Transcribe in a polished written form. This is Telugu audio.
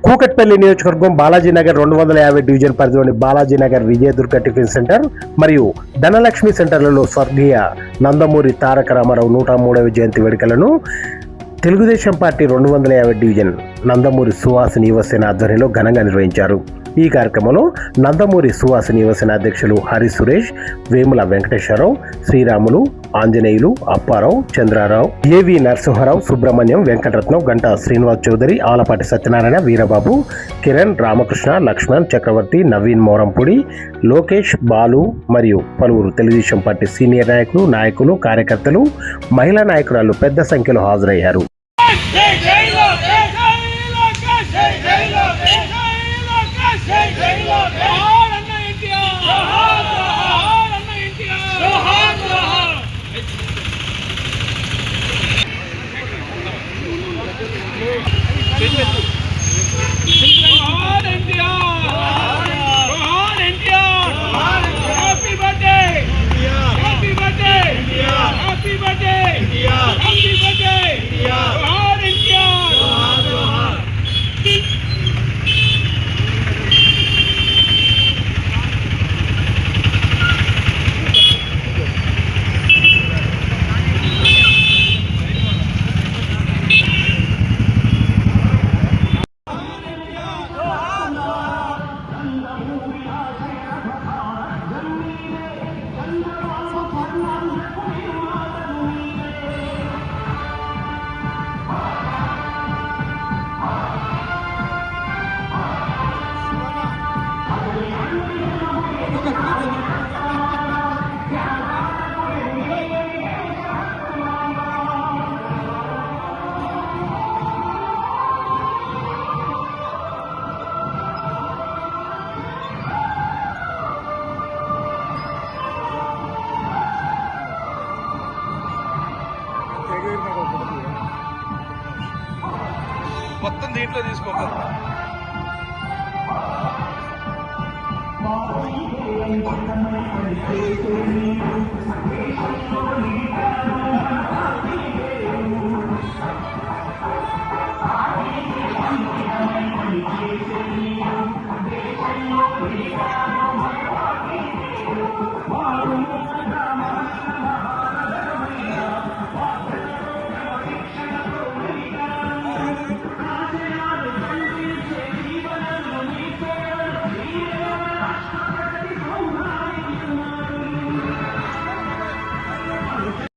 కూకట్పల్లి నియోజకవర్గం బాలాజీనగర్ 250 డివిజన్ పరిధిలోని బాలాజీనగర్ విజయదుర్గ టిఫిన్ సెంటర్ మరియు ధనలక్ష్మి సెంటర్లలో స్వర్గీయ నందమూరి తారక రామారావు 103వ జయంతి వేడుకలను తెలుగుదేశం పార్టీ 250 డివిజన్ నందమూరి సుహాసిని యువసేన ఆధ్వర్యంలో ఘనంగా నిర్వహించారు. ఈ కార్యక్రమంలో నందమూరి సుహాసిని యువసేన అధ్యక్షులు హరి సురేష్, వేముల వెంకటేశ్వరరావు, శ్రీరాములు, ఆంజనేయులు, అప్పారావు, చంద్రారావు, ఏవి నరసింహారావు, సుబ్రహ్మణ్యం, వెంకటరత్నం, గంటా శ్రీనివాస్ చౌదరి, ఆలపాటి సత్యనారాయణ, వీరబాబు, కిరణ్, రామకృష్ణ, లక్ష్మణ్, చక్రవర్తి, నవీన్ మోరంపూడి, లోకేష్, బాలు మరియు పలువురు తెలుగుదేశం పార్టీ సీనియర్ నాయకులు, కార్యకర్తలు, మహిళా నాయకురాలు పెద్ద సంఖ్యలో హాజరయ్యారు. మొత్తం దీంట్లో తీసుకోవాలి.